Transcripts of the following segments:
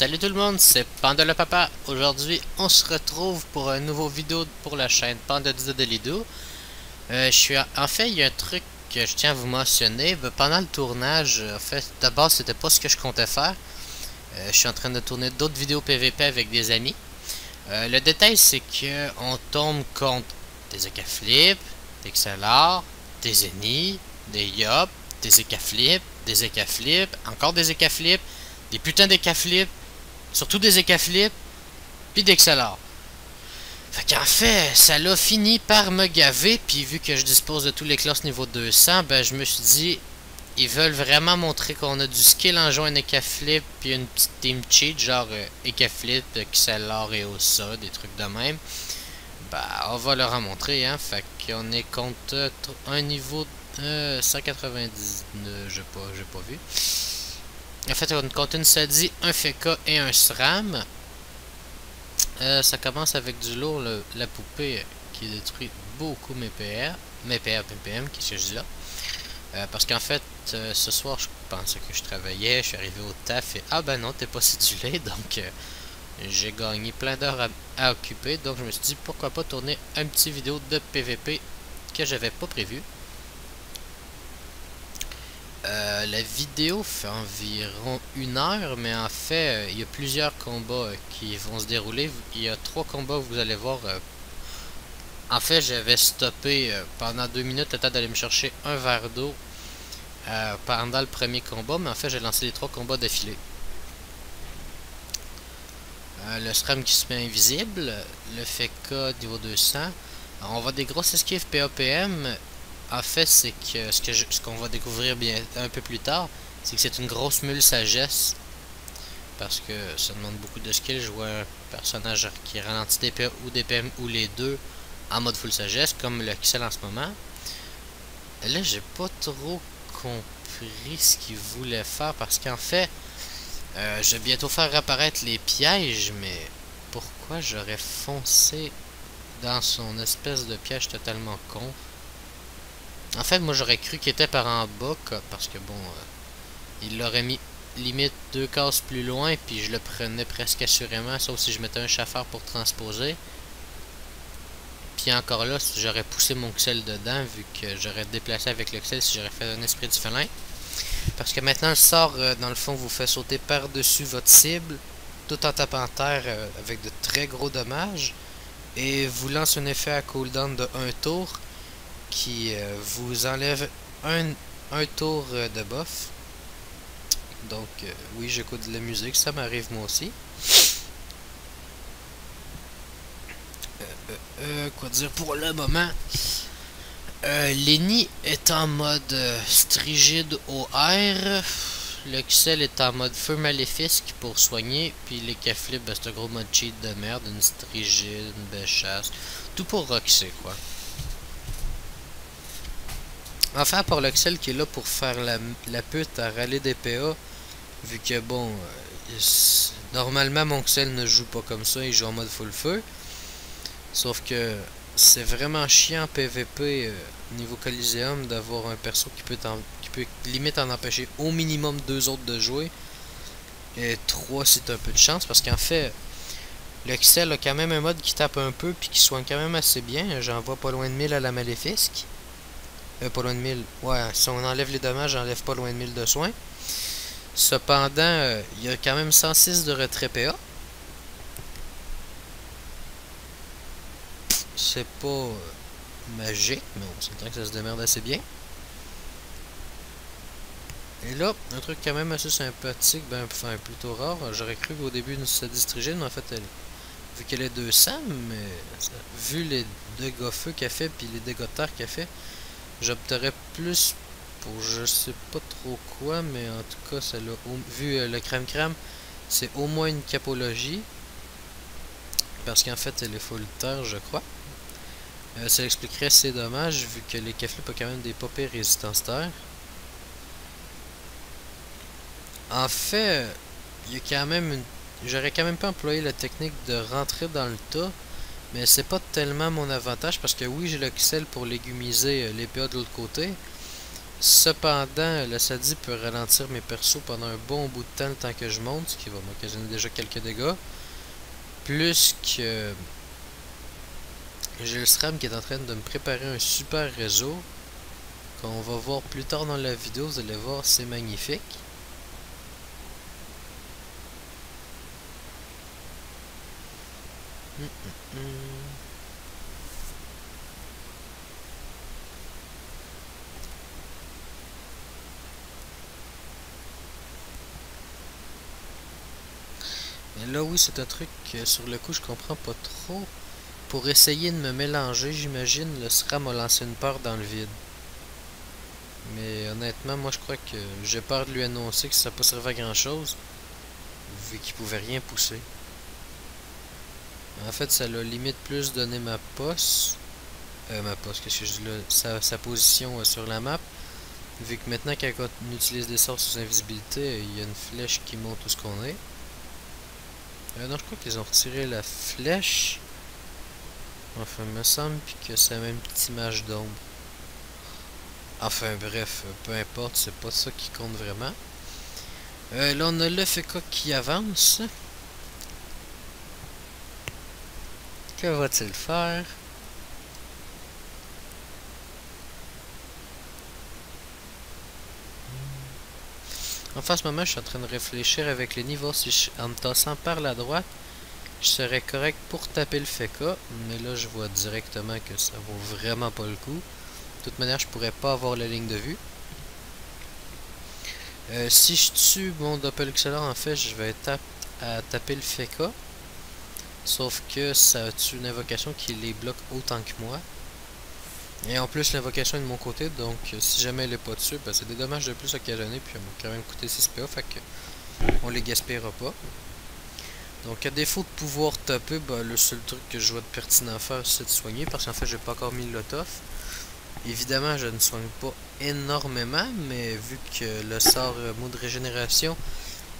Salut tout le monde, c'est Panda le Papa. Aujourd'hui, on se retrouve pour un nouveau vidéo pour la chaîne Panda Didelido. En fait, il y a un truc que je tiens à vous mentionner. Pendant le tournage, en fait, d'abord, c'était pas ce que je comptais faire. Je suis en train de tourner d'autres vidéos PVP avec des amis. Le détail, c'est que on tombe contre des EK-flips, des XLR, des ENI, des YOP, des EK-flips, encore des EK-flips, des putains d'EK-flips, surtout des EK-flips, puis des XLR. Fait qu'en fait, ça l'a fini par me gaver, puis vu que je dispose de tous les classes niveau 200, ben je me suis dit, ils veulent vraiment montrer qu'on a du skill en jouant un EK-flip, puis une petite team cheat, genre EK-flip, XLR et OSA, des trucs de même. Bah, on va leur en montrer, hein. Fait qu'on est contre un niveau 199, j'ai pas vu. En fait, on compte une SADI, un FK et un SRAM. Ça commence avec du lourd, la poupée qui détruit beaucoup mes PR, PPM, qu'est-ce que je dis là? Parce qu'en fait, ce soir, je pensais que je travaillais, je suis arrivé au taf et ah ben non, t'es pas sidulé, donc j'ai gagné plein d'heures à occuper, donc je me suis dit pourquoi pas tourner un petit vidéo de PVP que j'avais pas prévu. La vidéo fait environ 1 heure, mais en fait, il y a plusieurs combats qui vont se dérouler. Il y a 3 combats, vous allez voir. En fait, j'avais stoppé pendant 2 minutes le temps d'aller me chercher un verre d'eau pendant le premier combat, mais en fait, j'ai lancé les 3 combats d'affilée. Le SRAM qui se met invisible, le FK niveau 200. Alors, on va des grosses esquives PAPM. En fait, c'est que ce qu'on va découvrir bien un peu plus tard, c'est que c'est une grosse mule sagesse. Parce que ça demande beaucoup de skill. Je vois un personnage qui ralentit des PA ou des PM ou les deux en mode full sagesse, comme le XL en ce moment. Là, j'ai pas trop compris ce qu'il voulait faire parce qu'en fait, je vais bientôt faire apparaître les pièges, mais pourquoi j'aurais foncé dans son espèce de piège totalement con? En fait, moi j'aurais cru qu'il était par en bas, parce que bon, il l'aurait mis limite 2 cases plus loin, puis je le prenais presque assurément, sauf si je mettais un chauffeur pour transposer. Puis encore là, j'aurais poussé mon XL dedans, vu que j'aurais déplacé avec le XL si j'aurais fait un esprit du félin. Parce que maintenant, le sort, dans le fond, vous fait sauter par-dessus votre cible, tout en tapant terre avec de très gros dommages, et vous lance un effet à cooldown de 1 tour, qui vous enlève un tour de buff. Donc oui, j'écoute de la musique, ça m'arrive moi aussi. Quoi dire pour le moment? Lenny est en mode strigide au R. Le XL est en mode feu maléfique pour soigner. Puis les K-flip, c'est un gros mode cheat de merde. Une strigide, une belle chasse. Tout pour roxer quoi. Enfin, pour l'Oxel qui est là pour faire la pute à râler des PA, vu que bon, normalement mon Oxel ne joue pas comme ça, il joue en mode full feu. Sauf que c'est vraiment chiant PVP niveau Coliseum d'avoir un perso qui peut limite en empêcher au minimum 2 autres de jouer. Et 3 si t'as un peu de chance, parce qu'en fait, l'Oxel a quand même un mode qui tape un peu puis qui soigne quand même assez bien. J'en vois pas loin de 1000 à la Maléfique. Pas loin de 1000. Ouais, si on enlève les dommages, j'enlève pas loin de 1000 de soins. Cependant, il y a quand même 106 de retrait PA. C'est pas magique, mais on s'entend que ça se démerde assez bien. Et là, un truc quand même assez sympathique, ben enfin plutôt rare. J'aurais cru qu'au début une distrigée, mais en fait, vu qu'elle est 200, mais vu les dégâts feu qu'elle fait, puis les dégâts de terre qu'elle fait, j'opterais plus pour je sais pas trop quoi, mais en tout cas, celle-là, vu le crème, c'est au moins une capologie. Parce qu'en fait, elle est full terre, je crois. Ça expliquerait ses dommages, vu que les K-flip ont quand même des pas pires résistances terre. En fait, il y a quand même une. J'aurais quand même pas employé la technique de rentrer dans le tas. Mais c'est pas tellement mon avantage parce que oui, j'ai le XL pour légumiser les PA de l'autre côté. Cependant, le Sadi peut ralentir mes persos pendant un bon bout de temps le temps que je monte, ce qui va m'occasionner déjà quelques dégâts. Plus que j'ai le SRAM qui est en train de me préparer un super réseau qu'on va voir plus tard dans la vidéo. Vous allez voir, c'est magnifique. Et là, oui, c'est un truc que sur le coup je comprends pas trop. Pour essayer de me mélanger, j'imagine, le SRAM a lancé une peur dans le vide. Mais honnêtement, moi je crois que j'ai peur de lui annoncer que ça n'a pas servi à grand chose, vu qu'il pouvait rien pousser. En fait, ça l'a limite plus donné ma poste. Qu'est-ce que je dis là? Sa position sur la map. Vu que maintenant, quand on utilise des sorts sous invisibilité, il y a une flèche qui montre où ce qu'on est. Non, je crois qu'ils ont retiré la flèche. Enfin, il me semble que c'est la même petite image d'ombre. Enfin, bref, peu importe, c'est pas ça qui compte vraiment. Là, on a le FK qui avance. Que va-t-il faire? Enfin, en ce moment, je suis en train de réfléchir avec les niveaux. Si en me tassant par la droite, je serais correct pour taper le FK. Mais là, je vois directement que ça vaut vraiment pas le coup. De toute manière, je pourrais pas avoir la ligne de vue. Si je tue mon Doppelxeller, en fait, je vais être apte à taper le FK. Sauf que ça tue une invocation qui les bloque autant que moi. Et en plus, l'invocation est de mon côté, donc si jamais elle est pas dessus, ben, c'est des dommages de plus occasionnés, puis elle m'a quand même coûté 6 PA, fait que on les gaspillera pas. Donc à défaut de pouvoir taper, ben, le seul truc que je vois de pertinent à faire, c'est de soigner, parce qu'en fait, j'ai pas encore mis le lot-off. Évidemment, je ne soigne pas énormément, mais vu que le sort mot de régénération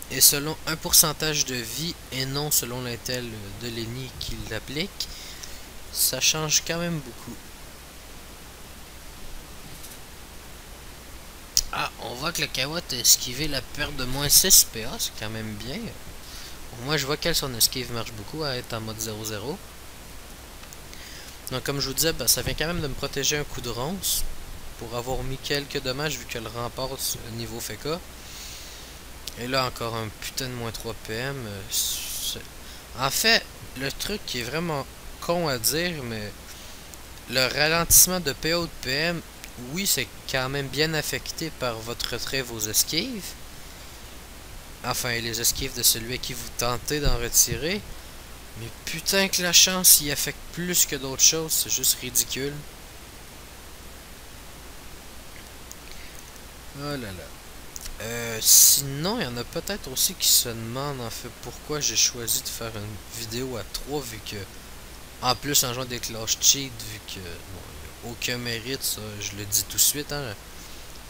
est selon un pourcentage de vie et non selon l'intel de l'ennemi qui l'applique, ça change quand même beaucoup. Ah, on voit que le Kawat a esquivé la perte de moins 6 PA, c'est quand même bien. Au moins, je vois qu'elle, son esquive marche beaucoup à être en mode 0-0. Donc, comme je vous disais, ben, ça vient quand même de me protéger un coup de ronce pour avoir mis quelques dommages vu que le rempart niveau FK. Et là, encore un putain de moins 3 PM. En fait, le truc qui est vraiment con à dire, mais le ralentissement de PA ou de PM, oui, c'est quand même bien affecté par votre retrait, vos esquives. Enfin, les esquives de celui à qui vous tentez d'en retirer. Mais putain que la chance y affecte plus que d'autres choses, c'est juste ridicule. Oh là là. Sinon, il y en a peut-être aussi qui se demandent en fait pourquoi j'ai choisi de faire une vidéo à 3 vu que, en plus en jouant des classes cheat, vu que bon, y a aucun mérite, ça, je le dis tout de suite, hein.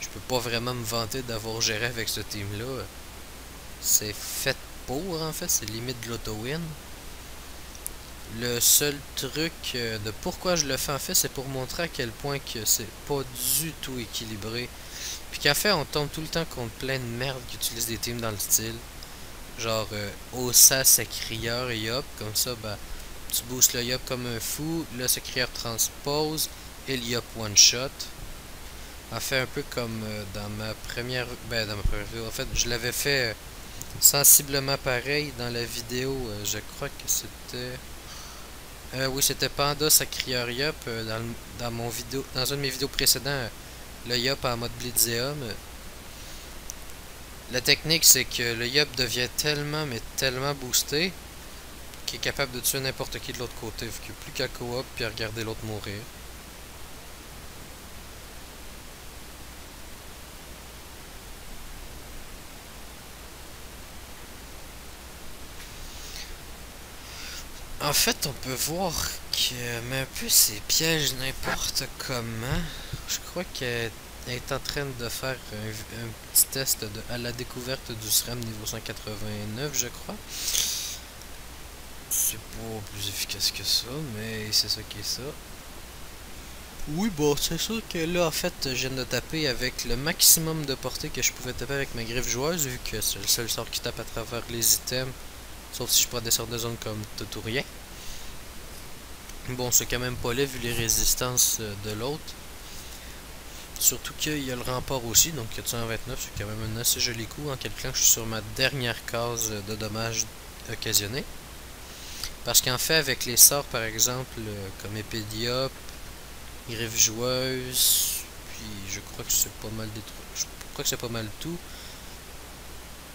Je peux pas vraiment me vanter d'avoir géré avec ce team-là. C'est fait pour, en fait, c'est limite de l'auto-win. Le seul truc de pourquoi je le fais en fait, c'est pour montrer à quel point que c'est pas du tout équilibré. Puis qu'en fait, on tombe tout le temps contre plein de merde qui utilisent des teams dans le style. Genre, Ossa, Sacrieur et Yop, comme ça, bah, tu boostes le Yop comme un fou, le Sacrieur transpose et le Yop one shot. En fait, un peu comme dans ma première vidéo. En fait, je l'avais fait sensiblement pareil dans la vidéo. Je crois que c'était. Oui, c'était Panda Sacrieur Yop dans une de mes vidéos précédentes. Le Yop en mode Blitzeum. La technique, c'est que le Yop devient tellement, mais tellement boosté qu'il est capable de tuer n'importe qui de l'autre côté. Vu qu'il n'y a plus qu'à co-op puis à regarder l'autre mourir. En fait, on peut voir que mais un peu ces pièges n'importe comment. Je crois qu'elle est en train de faire un petit test à la découverte du SRAM niveau 189, je crois. C'est pas plus efficace que ça, mais c'est ça qui est ça. Oui, bon, c'est sûr que là, en fait, je viens de taper avec le maximum de portée que je pouvais taper avec ma griffe joueuse, vu que c'est le seul sort qui tape à travers les items, sauf si je prends des sorts de zone comme tout ou rien. Bon, c'est quand même pas laid vu les résistances de l'autre. Surtout qu'il y a le rempart aussi, donc 429, c'est quand même un assez joli coup en calculant que je suis sur ma dernière case de dommages occasionnés. Parce qu'en fait, avec les sorts par exemple, comme Épédiop, griffe joueuse, puis je crois que c'est pas mal des trucs. Je crois que c'est pas mal tout.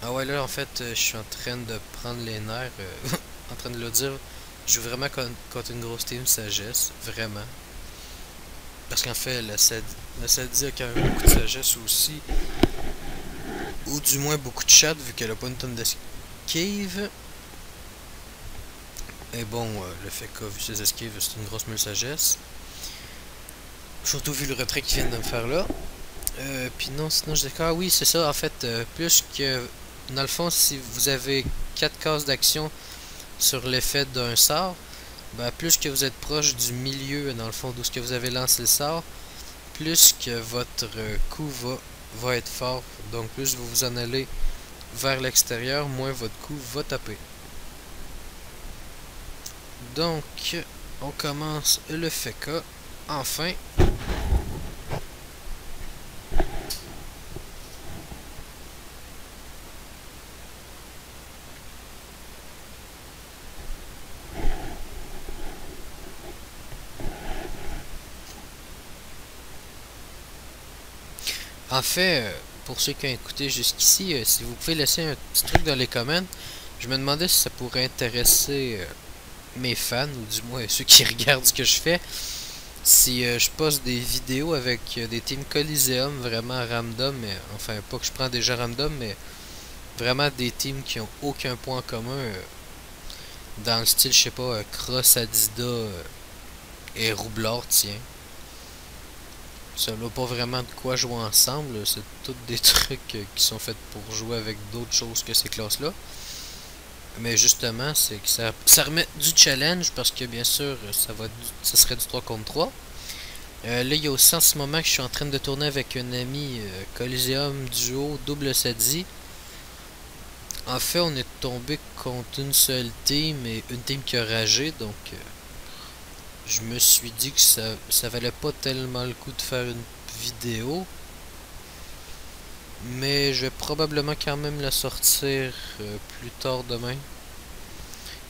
Ah ouais, là en fait, je suis en train de prendre les nerfs, en train de le dire. Je joue vraiment contre une grosse team sagesse, vraiment. Parce qu'en fait, la Sadie a quand même beaucoup de sagesse aussi. Ou du moins beaucoup de chat, vu qu'elle a pas une tonne d'esquive. Et bon, le fait qu'a vu ses esquives, c'est une grosse mule sagesse. Surtout vu le retrait qu'ils viennent de me faire là. Puis non, sinon je dis que, ah oui, c'est ça, en fait, plus que. Dans le fond, si vous avez 4 cases d'action sur l'effet d'un sort, ben, plus que vous êtes proche du milieu, dans le fond, d'où ce que vous avez lancé le sort, plus que votre coup va être fort. Donc plus vous vous en allez vers l'extérieur, moins votre coup va taper. Donc, on commence le FK. Enfin. En fait, pour ceux qui ont écouté jusqu'ici, si vous pouvez laisser un petit truc dans les comments, je me demandais si ça pourrait intéresser mes fans, ou du moins ceux qui regardent ce que je fais. Si je poste des vidéos avec des teams Coliseum vraiment random, mais enfin pas que je prends déjà random, mais vraiment des teams qui ont aucun point en commun dans le style, je sais pas, Cross, Adidas et Roublard, tiens. Ça n'a pas vraiment de quoi jouer ensemble, c'est tous des trucs qui sont faits pour jouer avec d'autres choses que ces classes-là. Mais justement, c'est que ça remet du challenge parce que bien sûr, ça serait du 3 contre 3. Là, il y a aussi en ce moment que je suis en train de tourner avec un ami Coliseum Duo Double Sadie. En fait, on est tombé contre une seule team et une team qui a ragé, donc je me suis dit que ça valait pas tellement le coup de faire une vidéo. Mais je vais probablement quand même la sortir plus tard demain.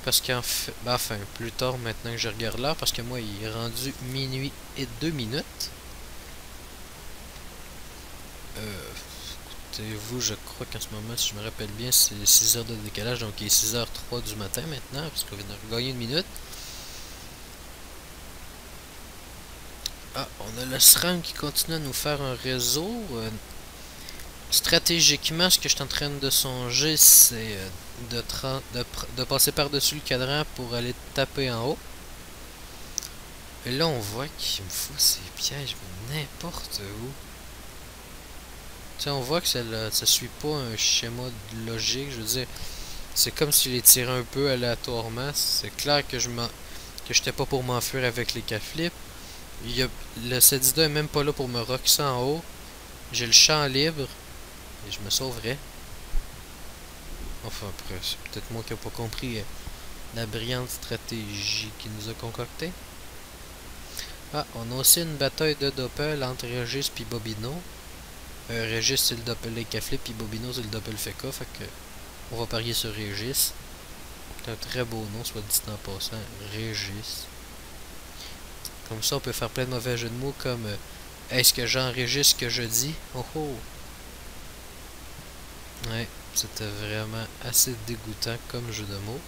Parce qu'en fait, ben enfin, plus tard maintenant que je regarde l'heure, parce que moi il est rendu minuit et 2 minutes. Écoutez-vous, je crois qu'en ce moment, si je me rappelle bien, c'est 6 heures de décalage, donc il est 6h03 du matin maintenant, parce qu'on vient de regagner une minute. Ah, on a le SRAM qui continue à nous faire un réseau. Stratégiquement, ce que je suis en train de songer, c'est de passer par-dessus le cadran pour aller taper en haut. Et là, on voit qu'il me fout ces pièges n'importe où. Tu sais, on voit que ça suit pas un schéma logique. Je veux dire, c'est comme s'il les tirait un peu aléatoirement. C'est clair que j'étais pas pour m'enfuir avec les K-flips. Le Sedida est même pas là pour me rock ça en haut. J'ai le champ libre. Et je me sauverai. Enfin, après, c'est peut-être moi qui n'ai pas compris la brillante stratégie qu'il nous a concoctée. Ah, on a aussi une bataille de doppel entre Régis et Bobino. Régis c'est le doppel les Caflip puis Bobino c'est le doppel Feka. Fait que on va parier sur Régis. C'est un très beau nom, soit dit en passant. Régis. Comme ça, on peut faire plein de mauvais jeux de mots comme est-ce que j'enregistre ce que je dis? Oh oh! Ouais, c'était vraiment assez dégoûtant comme jeu de mots.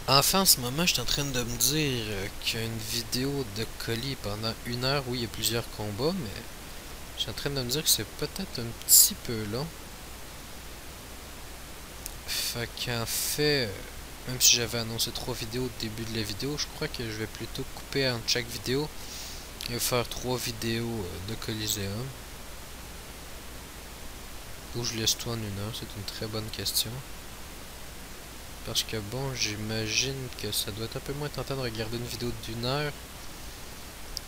Enfin, en ce moment, je suis en train de me dire qu'il y a une vidéo de colis pendant 1 heure où il y a plusieurs combats, mais je suis en train de me dire que c'est peut-être un petit peu long. Fait qu'en fait, Même si j'avais annoncé 3 vidéos au début de la vidéo, je crois que je vais plutôt couper entre chaque vidéo et faire 3 vidéos de Coliseum. Ou je laisse tout en 1 heure, c'est une très bonne question. Parce que bon, j'imagine que ça doit être un peu moins tentant de regarder une vidéo d'1 heure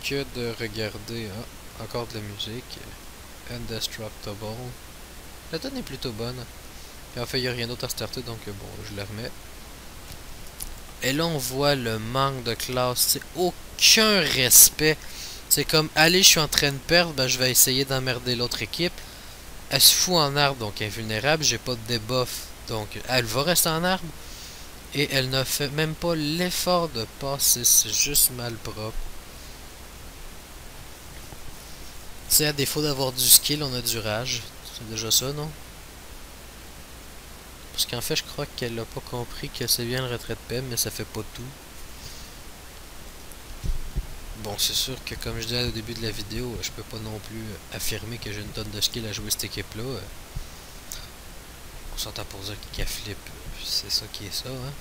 que de regarder encore de la musique. Indestructible. La tonne est plutôt bonne. Et en fait, il n'y a rien d'autre à starter, donc bon, je la remets. Et là, on voit le manque de classe. C'est aucun respect. C'est comme, allez, je suis en train de perdre, ben, je vais essayer d'emmerder l'autre équipe. Elle se fout en arbre, donc invulnérable. J'ai pas de debuff, donc elle va rester en arbre. Et elle ne fait même pas l'effort de passer. C'est juste malpropre. C'est à défaut d'avoir du skill, on a du rage. C'est déjà ça, non? Parce qu'en fait, je crois qu'elle a pas compris que c'est bien le retrait de paix, mais ça fait pas tout. Bon, c'est sûr que comme je disais au début de la vidéo, je peux pas non plus affirmer que j'ai une tonne de skill à jouer cette équipe-là. On s'entend pour dire qu'elle flip, c'est ça qui est ça, hein.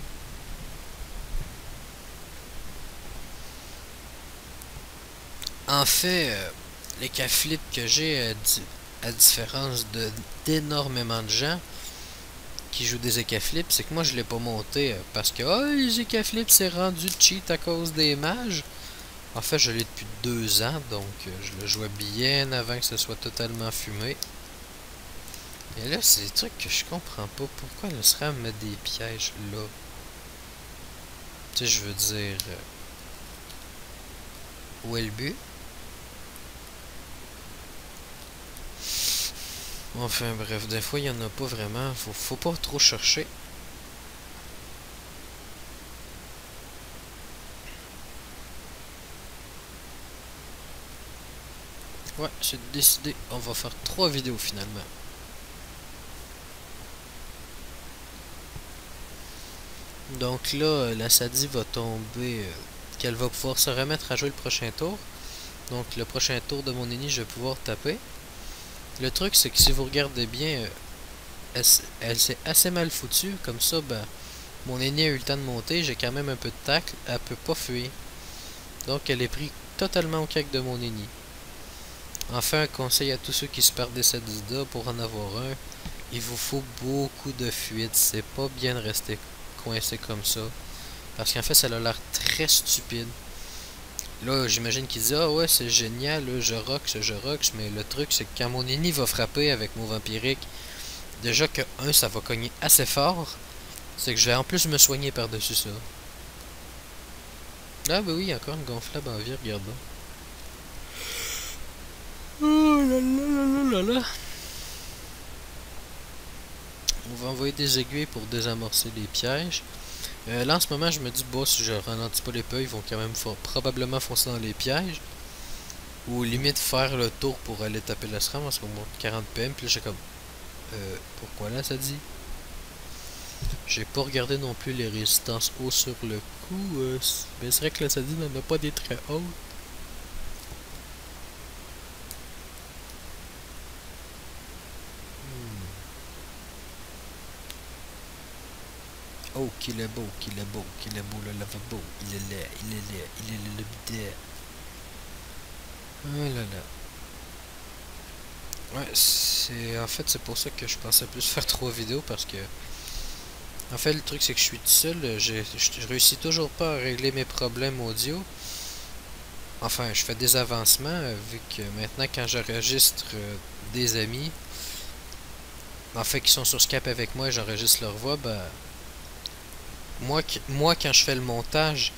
En fait, les cas flip que j'ai, à différence d'énormément de gens qui jouent des EK-flips, c'est que moi je l'ai pas monté parce que les EK-flips c'est rendu cheat à cause des mages. En fait, je l'ai depuis 2 ans, donc je le jouais bien avant que ce soit totalement fumé. Et là, c'est des trucs que je comprends pas. Pourquoi le SRAM met des pièges là? Tu sais, je veux dire... où est le but? Enfin bref, des fois il y en a pas vraiment. Faut pas trop chercher. Ouais, j'ai décidé. On va faire 3 vidéos finalement. Donc là, la Sadie va tomber, qu'elle va pouvoir se remettre à jouer le prochain tour. Donc le prochain tour de mon ennemi, je vais pouvoir taper. Le truc, c'est que si vous regardez bien, elle s'est assez mal foutue. Comme ça, ben, mon ennemi a eu le temps de monter. J'ai quand même un peu de tacle. Elle peut pas fuir. Donc elle est pris totalement au cac de mon ennemi. Enfin, un conseil à tous ceux qui se perdent des Sadida, pour en avoir un, il vous faut beaucoup de fuite. C'est pas bien de rester coincé comme ça. Parce qu'en fait, ça a l'air très stupide. Là, j'imagine qu'il dit, ah ouais, c'est génial, là, je rox, mais le truc, c'est que quand mon ennemi va frapper avec mon vampirique, déjà que, ça va cogner assez fort, c'est que je vais en plus me soigner par-dessus ça. Ah, bah oui, encore une gonflable en vie, regarde là. Oh là là là là là. On va envoyer des aiguilles pour désamorcer les pièges. Là en ce moment je me dis bah si je ralentis pas les pays, ils vont quand même probablement foncer dans les pièges. Ou limite faire le tour pour aller taper le SRAM parce qu'on monte 40 PM. Puis là j'ai comme pourquoi là ça dit? J'ai pas regardé non plus les résistances haut sur le coup. Mais c'est vrai que là ça dit n'en a pas des très hauts. Oh, qu'il est beau, qu'il est beau, qu'il est beau le lavabo. Il est laid, il est laid, il est le bidet. Oh là là. Ouais, en fait, c'est pour ça que je pensais plus faire 3 vidéos parce que. En fait, le truc, c'est que je suis tout seul. Je réussis toujours pas à régler mes problèmes audio. Enfin, je fais des avancements vu que maintenant, quand j'enregistre des amis, en fait, qui sont sur Skype avec moi et j'enregistre leur voix, ben. Moi, quand je fais le montage,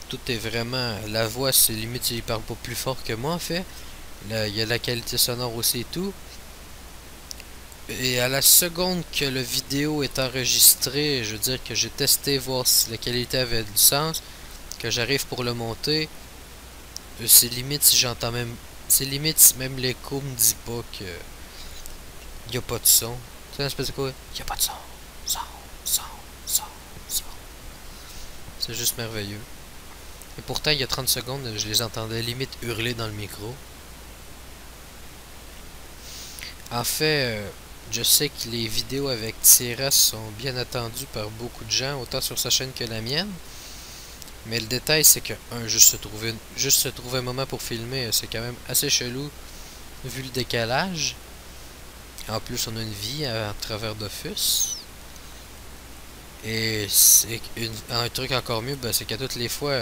tout est vraiment... La voix, c'est limite, il parle pas plus fort que moi, en fait. Là, il y a la qualité sonore aussi et tout. Et à la seconde que le vidéo est enregistré, je veux dire que j'ai testé voir si la qualité avait du sens, que j'arrive pour le monter, c'est limite si j'entends même... C'est limite si même l'écho me dit pas que... Il y a pas de son. C'est une espèce de quoi? Il y a pas de son. Son. C'est juste merveilleux. Et pourtant, il y a 30 secondes, je les entendais limite hurler dans le micro. En fait, Je sais que les vidéos avec Tira sont bien attendues par beaucoup de gens, autant sur sa chaîne que la mienne. Mais le détail, c'est que, juste se trouver un moment pour filmer, c'est quand même assez chelou, vu le décalage. En plus, on a une vie à travers Dofus. Et c'est un truc encore mieux, ben, c'est qu'à toutes les fois,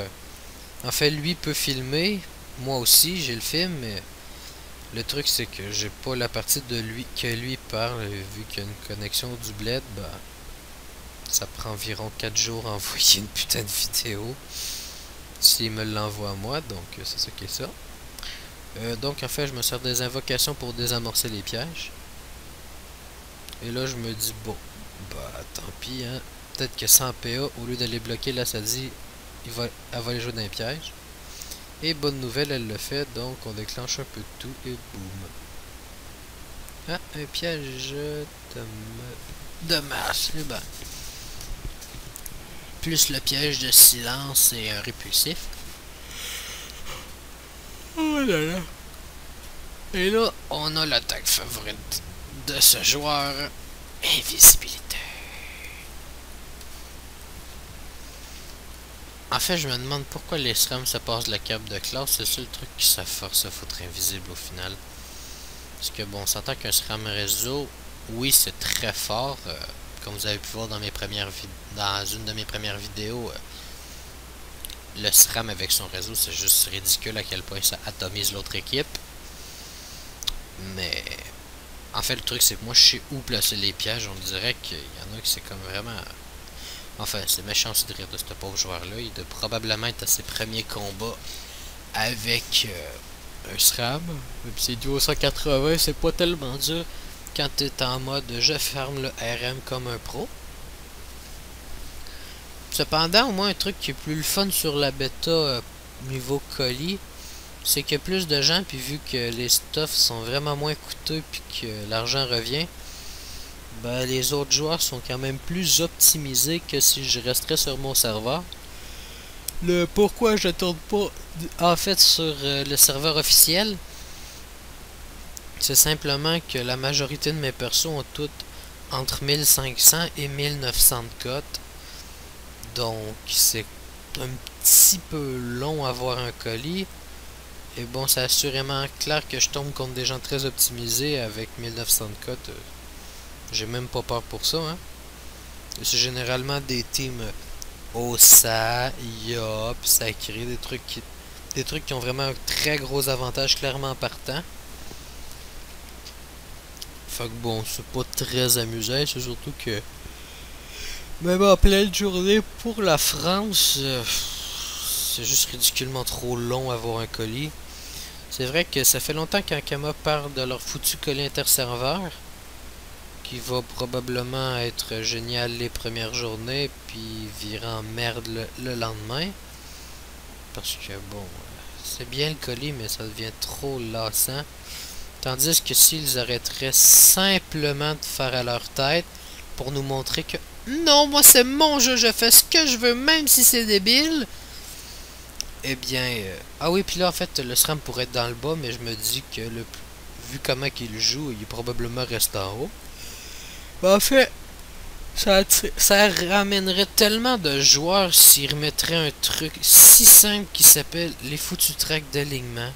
en fait, lui peut filmer, moi aussi, j'ai le film, mais le truc, c'est que j'ai pas la partie de lui que lui parle, vu qu'il y a une connexion du bled, bah, ça prend environ 4 jours à envoyer une putain de vidéo. S'il me l'envoie à moi, donc c'est ça qui est ça. Donc en fait, je me sers des invocations pour désamorcer les pièges. Et là, je me dis, bon, bah tant pis, hein. Peut-être que sans PA, au lieu d'aller bloquer, là, ça dit, elle va aller jouer dans les pièges. Et bonne nouvelle, elle le fait, donc on déclenche un peu de tout et boum. Ah, un piège de masse, eh ben. Plus le piège de silence et répulsif. Oh là là. Et là, on a l'attaque favorite de ce joueur, invisibilité. En fait, je me demande pourquoi les SRAM se passent la cape de classe. C'est le seul truc qui se force à foutre invisible au final. Parce que bon, on s'entend qu'un SRAM réseau, oui, c'est très fort. Comme vous avez pu voir dans dans une de mes premières vidéos, le SRAM avec son réseau, c'est juste ridicule à quel point ça atomise l'autre équipe. Mais en fait, le truc, c'est que moi, je sais où placer les pièges. On dirait qu'il y en a qui c'est comme vraiment... Enfin, c'est méchant de rire de ce pauvre joueur-là. Il doit probablement être à ses premiers combats avec un SRAM. Même si c'est du haut 180, c'est pas tellement dur quand t'es en mode je ferme le RM comme un pro. Cependant, au moins, un truc qui est plus le fun sur la bêta niveau colis, c'est qu'il y a plus de gens, puis vu que les stuffs sont vraiment moins coûteux, puis que l'argent revient, ben, les autres joueurs sont quand même plus optimisés que si je resterais sur mon serveur. Le pourquoi je tourne pas en fait sur le serveur officiel, c'est simplement que la majorité de mes persos ont toutes entre 1500 et 1900 de cote. Donc c'est un petit peu long à avoir un colis. Et bon, c'est assurément clair que je tombe contre des gens très optimisés avec 1900 de cote. J'ai même pas peur pour ça, hein. C'est généralement des teams OSA, Yop, Sacré, des trucs qui ont vraiment un très gros avantage clairement partant. Fait que bon, c'est pas très amusant, c'est surtout que même en pleine journée pour la France, c'est juste ridiculement trop long à avoir un colis. C'est vrai que ça fait longtemps qu'Ankama parle de leur foutu colis interserveur, qui va probablement être génial les premières journées, puis virer en merde le lendemain. Parce que bon, c'est bien le colis, mais ça devient trop lassant. Tandis que s'ils arrêteraient simplement de faire à leur tête pour nous montrer que non, moi c'est mon jeu, je fais ce que je veux, même si c'est débile. Eh bien, ah oui, puis là en fait le SRAM pourrait être dans le bas, mais je me dis que vu comment il joue, il est probablement resté en haut. En fait, ça ramènerait tellement de joueurs s'ils remettraient un truc si simple qui s'appelle les foutus tracks d'alignement.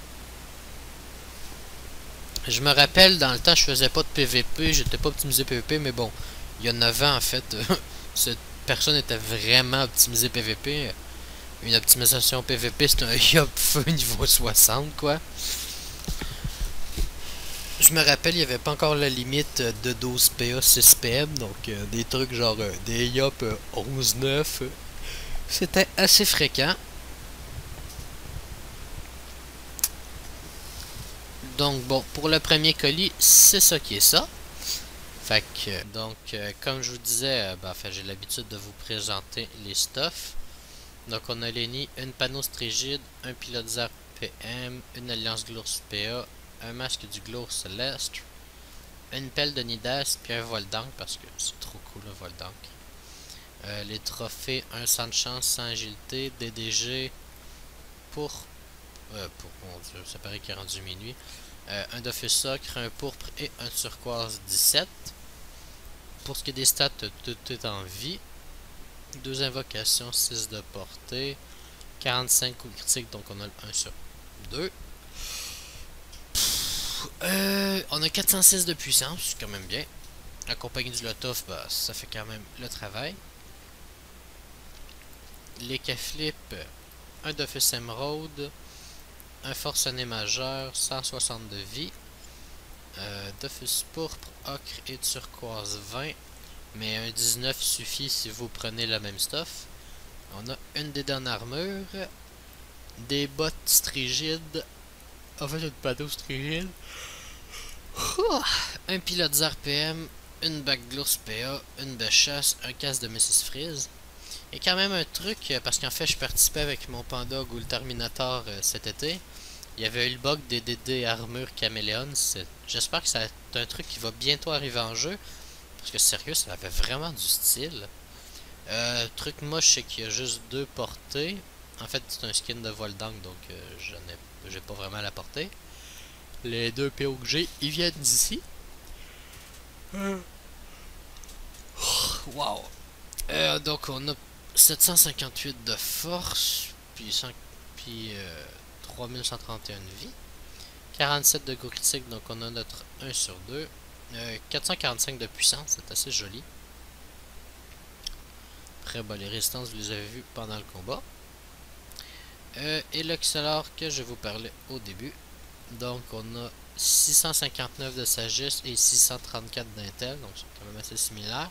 Je me rappelle, dans le temps, je faisais pas de PVP, j'étais pas optimisé PVP, mais bon, il y a 9 ans en fait, cette personne était vraiment optimisée PVP. Une optimisation PVP, c'est un Yop feu niveau 60, quoi. Je me rappelle, il n'y avait pas encore la limite de 12 PA 6 PM, donc des trucs genre des Yop 11-9, c'était assez fréquent. Donc bon, pour le premier colis, c'est ça qui est ça. Fait que, donc, comme je vous disais, ben, enfin, j'ai l'habitude de vous présenter les stuffs. Donc on a Lenny, une panneau strigide, un pilote Zar PM, une alliance Glours PA, un masque du Glours Céleste, une pelle de Nidas, puis un vol d'encre parce que c'est trop cool le vol d'encre. Les trophées, un sang de chance, sans agilité, DDG pour mon dieu, ça paraît qu'il est rendu minuit. Un Dofus Socre, un pourpre et un turquoise 17. Pour ce qui est des stats, tout est en vie. 2 invocations, 6 de portée, 45 coups critiques, donc on a le 1 sur 2. On a 406 de puissance, c'est quand même bien. Accompagné du Lotoff, bah, ça fait quand même le travail. Les Flip, un d'office émeraude, un forcené majeur, 160 de vie. D'office pourpre, ocre et turquoise 20. Mais un 19 suffit si vous prenez la même stuff. On a une des dents armure, des bottes strigides, en fait une panneau strigide, un pilote RPM, une bague de l'ours PA, une béchasse, un casque de Mrs. Freeze. Et quand même un truc, parce qu'en fait je participais avec mon Panda ou le Terminator cet été. Il y avait eu le bug des DD armure caméléon. J'espère que c'est un truc qui va bientôt arriver en jeu. Parce que sérieux, ça avait vraiment du style. Truc moche, c'est qu'il y a juste 2 portées. En fait, c'est un skin de Voldang, donc j'ai pas vraiment la portée. Les 2 PO que j'ai, ils viennent d'ici. Wow! Donc on a 758 de force, puis 3131 de vie. 47 de go critique, donc on a notre 1 sur 2. 445 de puissance, c'est assez joli. Après, bah, les résistances, vous les avez vues pendant le combat. Et l'Oxalor que je vous parlais au début. Donc, on a 659 de sagesse et 634 d'intel, donc c'est quand même assez similaire.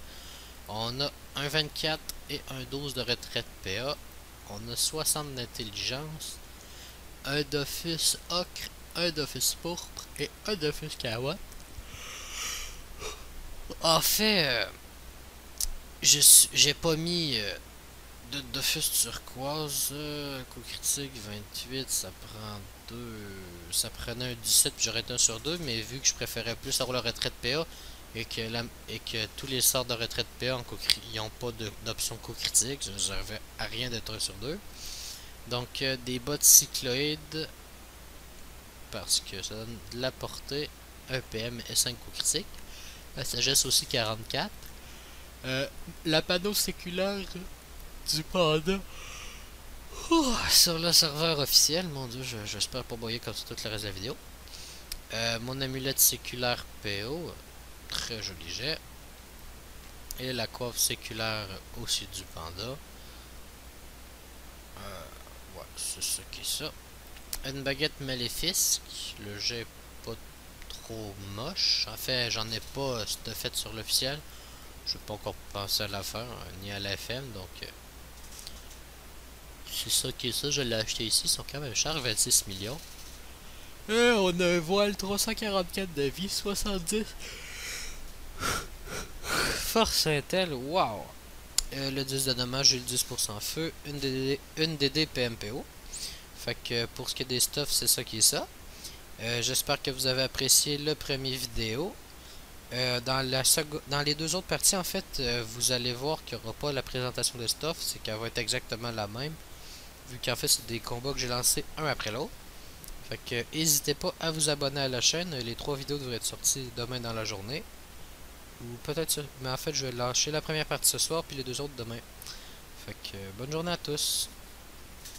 On a un 24 et un 12 de retraite PA. On a 60 d'intelligence, un d'office ocre, un d'office pourpre et un d'office kawa. En fait, j'ai pas mis d'office turquoise. Coup critique 28, ça prend 2. Ça prenait un 17, puis j'aurais été un sur 2, mais vu que je préférais plus avoir la retraite PA et que tous les sorts de retraite PA n'ont pas d'option coup critique, j'avais à rien d'être un sur 2. Donc des bottes cycloïdes, parce que ça donne de la portée, 1 PM et 5 coups critiques. La sagesse aussi 44. La panneau séculaire du panda sur le serveur officiel. Mon dieu, j'espère pas boyer comme ça tout le reste de la vidéo. Mon amulette séculaire PO, très joli jet. Et la coiffe séculaire aussi du panda. Ouais, c'est ce qui est ça. Une baguette maléfique, le jet pas trop moche. En fait, j'en ai pas de fait sur l'officiel. Je n'ai pas encore pensé à la faire, ni à la FM, donc c'est ça qui est ça. Je l'ai acheté ici, ils sont quand même chers, 26 millions. Et on a un voile 344 de vie, 70 force intel, wow. Le 10 de dommage, j'ai le 10% feu, une DD PMPO. Fait que pour ce qui est des stuffs, c'est ça qui est ça. J'espère que vous avez apprécié le premier vidéo. Dans les 2 autres parties, en fait, vous allez voir qu'il n'y aura pas la présentation des stuff, c'est qu'elle va être exactement la même, vu qu'en fait, c'est des combats que j'ai lancés un après l'autre. Fait que n'hésitez pas à vous abonner à la chaîne, les 3 vidéos devraient être sorties demain dans la journée. Ou peut-être, mais en fait, je vais lâcher la première partie ce soir, puis les 2 autres demain. Fait que bonne journée à tous.